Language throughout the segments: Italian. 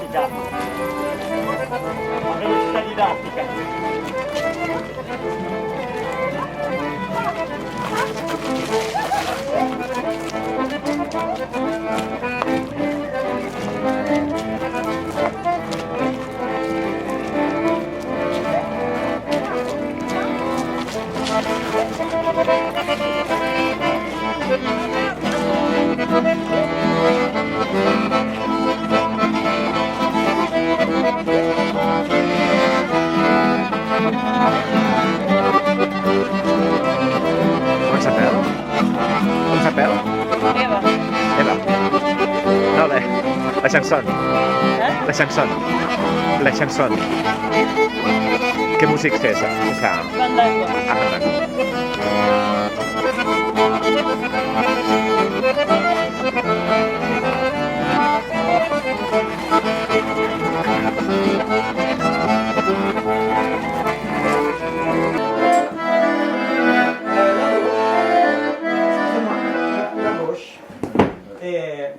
didattica. A velocità didattica. Come s'appelle? Come s'appelle? Eva. Eva. No, la chanson. La chanson. La chanson. Che musica c'est ça? C'est ça. Fandango. Ah, fandango. La gauche. Et...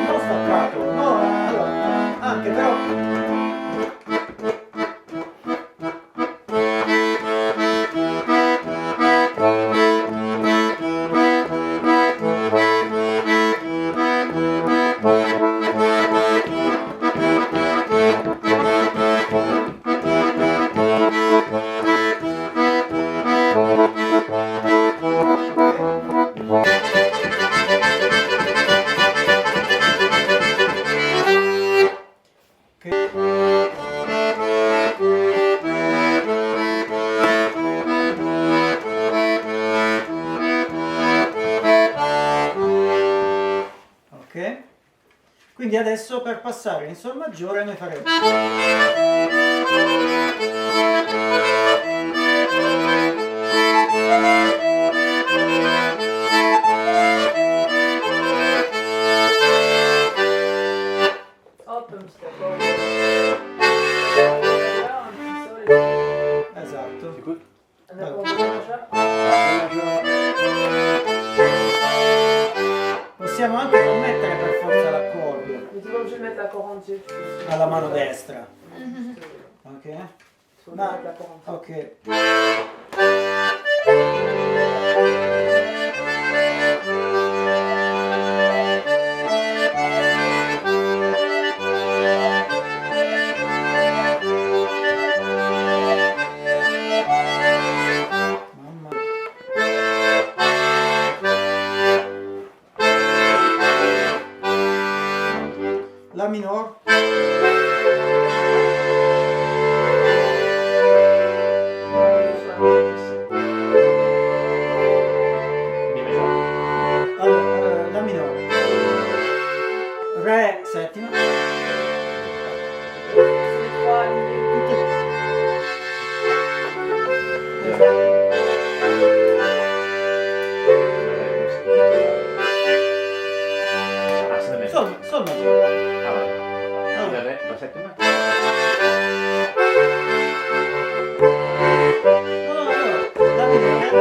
non staccato, no, allora, anche però... Ok? Quindi adesso per passare in sol maggiore noi faremo... Esatto. Possiamo anche non mettere per forza l'accordo alla mano destra. Ok? Ma, ok. Mamma. La minor. Allora, la minore. Re settima. Sol maggiore. Allora, la settima? La minore.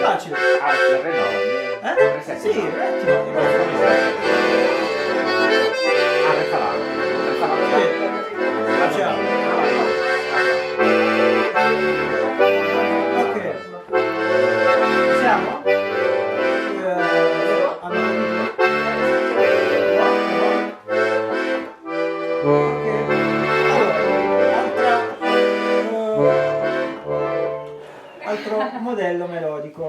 Facile. Ah, la re no. Sì, rettimo. Ah, re fa la. Re fa la. Facciamo. Ok. Siamo? Altro modello melodico.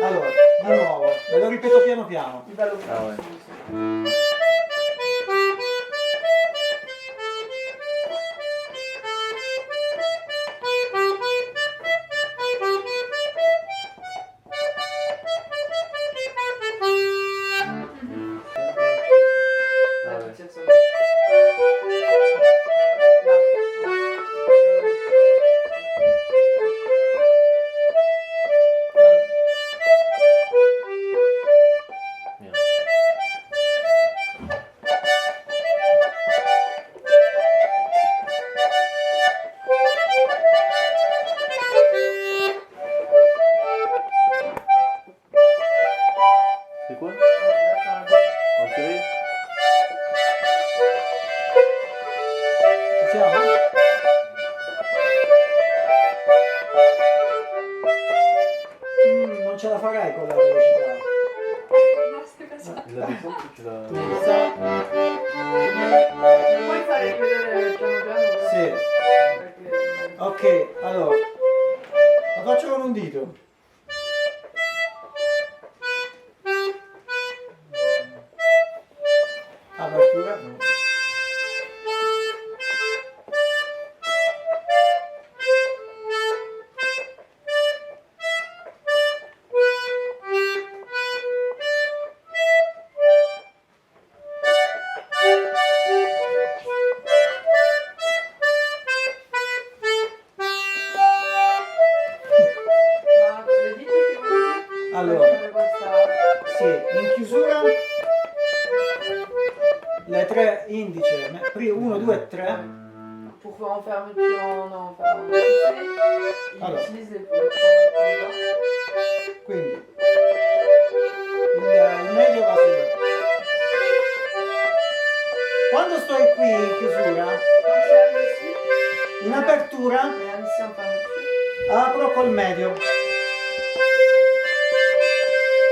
Allora, di nuovo, ve lo ripeto piano piano. Ah, ouais. C'est quoi? Enculé? Ci siamo? Non ce la farai con la velocità. La descente, tu la... Puoi fare rivedere piano piano? Sì. Perché... Ok, allora. Lo faccio con un dito. Apertura. Ma le dite che vuoi? Allora. Per fare questa... Sì, in chiusura le tre indice, 1, 2, 3. Pour faire en fermeture, non, faire en il Allora. utilise les trois. Quindi il medio va su. Quando sto qui in chiusura, Quand tu arrives ici, in apertura regarde ici en fermeture. apro col medio. On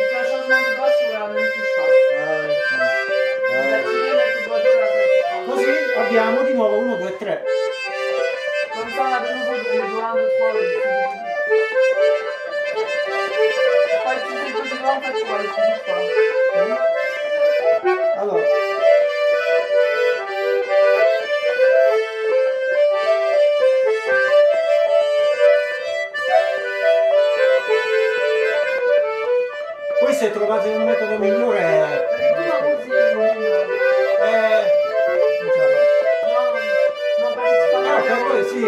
fait un changement de doigt sur la même touche. Quoi. Ah, ouais. Vous attirez la plus doigt de la touche. Così abbiamo di nuovo 1, 2, 3. Comme ça, on a de nouveau les doigts 1, 2, 3. Pas utiliser le petit doigt en fait pour aller plus vite. Quoi. Allora. Poi se trovate un metodo migliore, Perché tu non usi il... non ce la faccio. Non particolarmente. Per voi sì,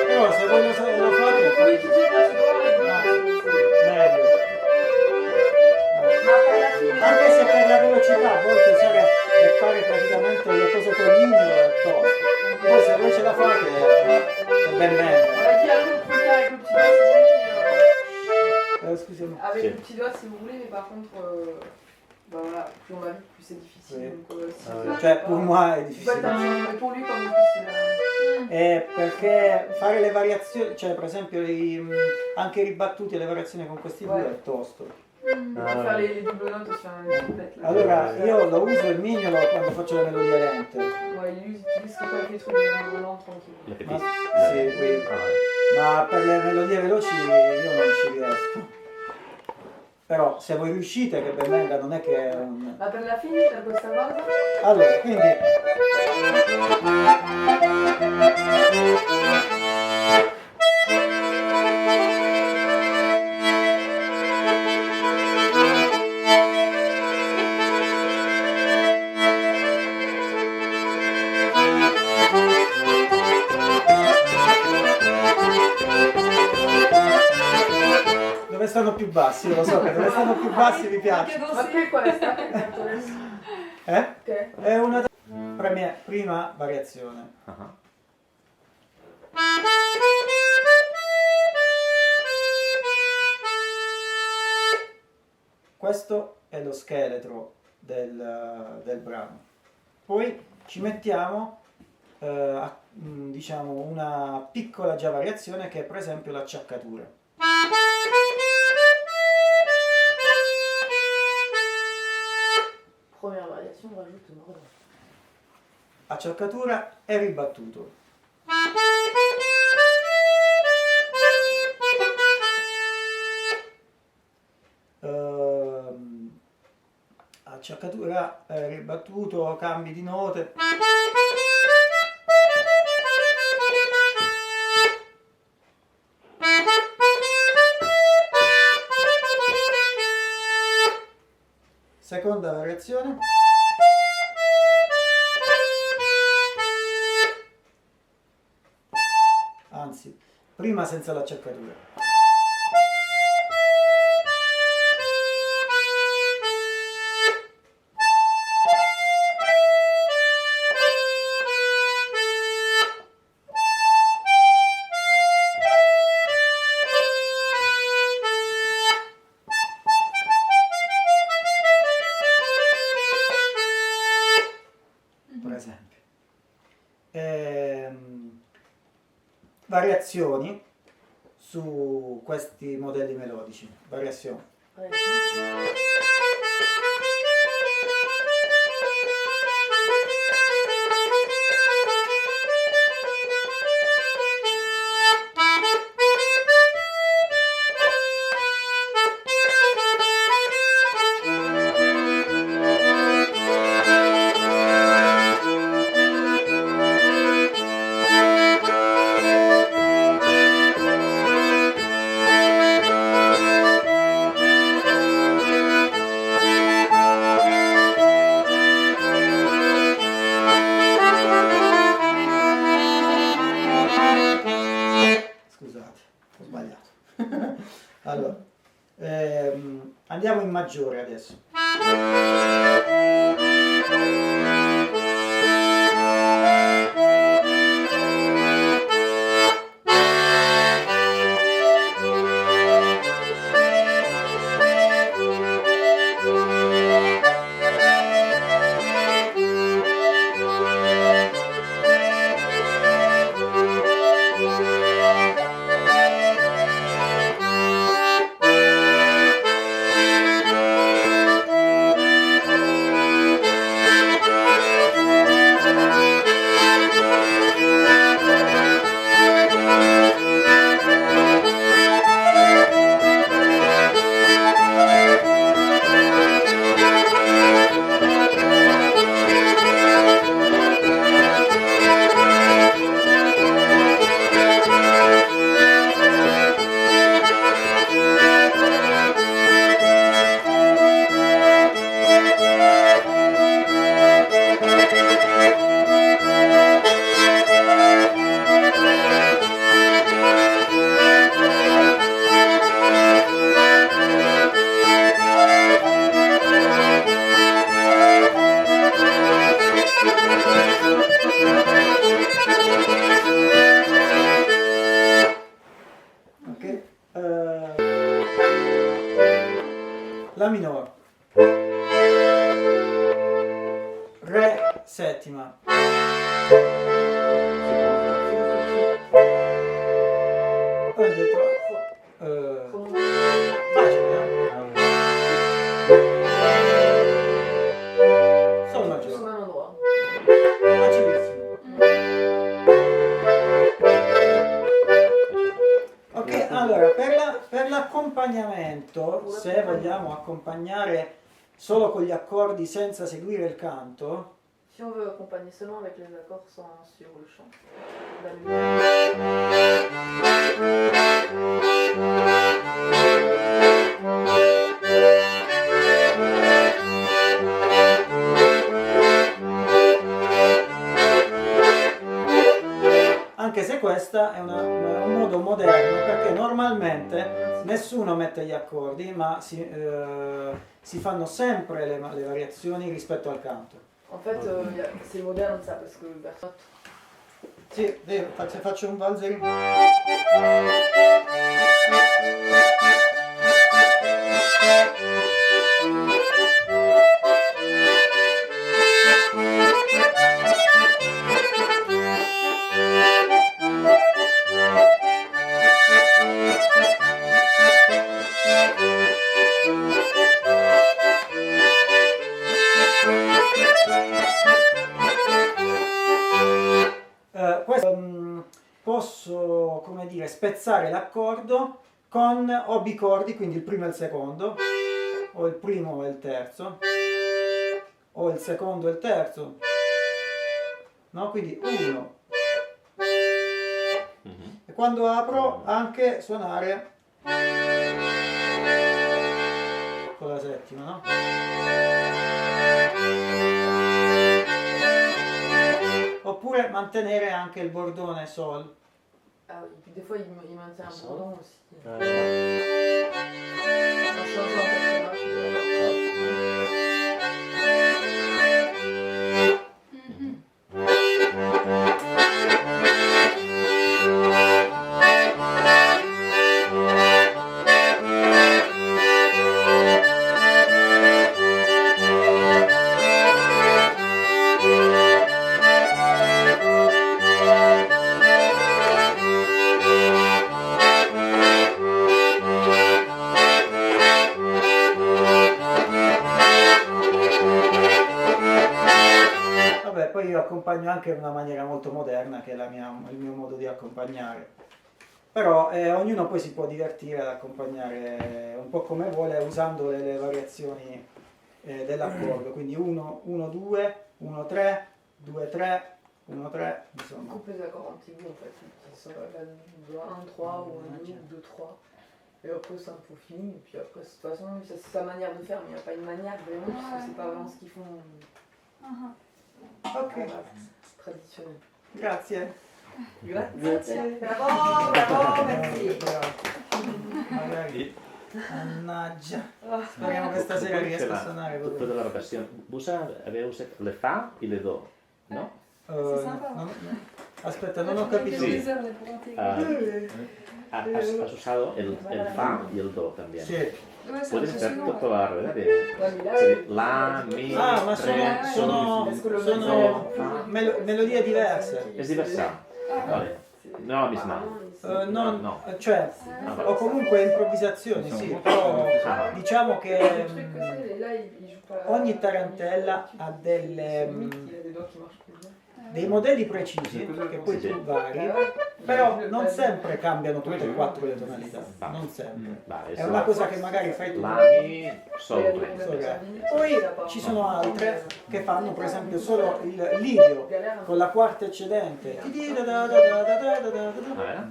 però se voi lo fate, Puoi fate utiliser questo doigt e meglio. ma per la fine... Anche se per la velocità a volte usare e fare praticamente le cose col mignolo è tosto. Poi se voi ce la fate è ben On meglio. va dire un peu plus tard avec le petit doigt si vous voulez. Scusami. Avec Si. le petit doigt si vous voulez, mais par contre, bah voilà, plus on va vite, plus c'est difficile. Oui. Donc, si Ah vous ouais. faites Cioè, pas- per moi è Vous faites difficile. attention, mais pour lui comme difficile. Perché fare le variazioni, cioè per esempio anche i ribattuti e le variazioni con questi due è tosto. On peut faire les doubles notes sur un trompette là. Allora, io lo uso il mignolo quando faccio le melodie lente. Ouais, lui, il utilise ce qu'on appelle les trucs de lents tranquilles. La Ma, pépite. sì, qui. Ah, ouais. Ma per le melodie veloci io non ci riesco. Però se voi riuscite che ben venga non è che è un... Ma per la fine, per questa cosa, Allora, quindi... Dove stanno più bassi? Lo so che dove stanno più bassi mi piace. ma che è questa? Che canto adesso? Eh? Ok. È una prima variazione. Ah, Questo è lo scheletro del brano. Poi ci mettiamo diciamo una piccola già variazione che è per esempio l'acciaccatura. Première variation, on rajoute une redonne. Acciaccatura e ribattuto. acciaccatura, ribattuto, cambi di note. Seconda variazione. Anzi, prima senza l'acciaccatura. Per esempio. Variazioni su questi modelli melodici. Variazioni. Scusate, ho sbagliato. Allora, andiamo in maggiore adesso. Ok, la minore, re settima, ho detto facile, sol Au maggiore, même endroit. facilissimo. Ok, allora per l'accompagnamento, se vogliamo accompagnare solo con gli accordi senza seguire il canto, Si on veut accompagner seulement avec les accords sans sur le chant. La lumière. anche se questa è un modo moderno perché normalmente nessuno mette gli accordi, ma si fanno sempre le variazioni rispetto al canto. En fait, c'est moderne ça parce que personne. Sì, vero, faccio un valzer. Posso, come dire, spezzare l'accordo con o bicordi, quindi il primo e il secondo, o il primo e il terzo. o il secondo e il terzo, no? Quindi 1. E quando apro anche suonare con la settima, no? Oppure mantenere anche il bordone Sol. Ah oui, puis des fois il maintient un bourdon aussi. Ah, En changeant un personnage. Vabbè, poi io accompagno anche in una maniera molto moderna, che è il mio modo di accompagnare. Però ognuno poi si può divertire ad accompagnare un po' come vuole usando le variazioni dell'accordo. Quindi 1, 1, 2, 1, 3, 2, 3, 1, 3, insomma. Coupe les accords antiques en fait, qui sont la 1, 3 ou 1, 2, 2, 3. Et après c'est un peaufine, et puis après de toute façon c'est sa manière de faire, mais il n'y a pas une manière vraiment, parce que c'est pas vraiment ce qu'ils font Ok, traditionnel. grazie. Grazie. Bravo, bravo, merci. Magari. Mannaggia. Speriamo che stasera riesca a suonare Tota così. la rotació. Vosaltres haveu usat le fa i le do, no? Aspetta, non ho capito. Sí. Has usado el fa y el do también. Sì. Puedes hacer todo al revés. Ouais, mais là, La, mi, Ah, ma re, sono sol, melodie diverse. Es diversa. Vale. No la misma. No, cioè, o comunque improvvisazioni, sì, però diciamo che le trucs que c'est, et là il joue pas. ogni tarantella ha Il a des doigts qui marchent plus bien. dei modelli precisi che poi tu vari, però non sempre cambiano tutte e quattro le tonalità, non sempre. Vale, È una cosa che magari fai tu. La, mi, sol, re. Poi ci sono altre che fanno per esempio solo il lidio con la quarta eccedente. A ver.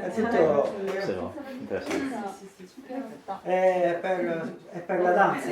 È tutto C'est bon. Intéressant. è per la danza.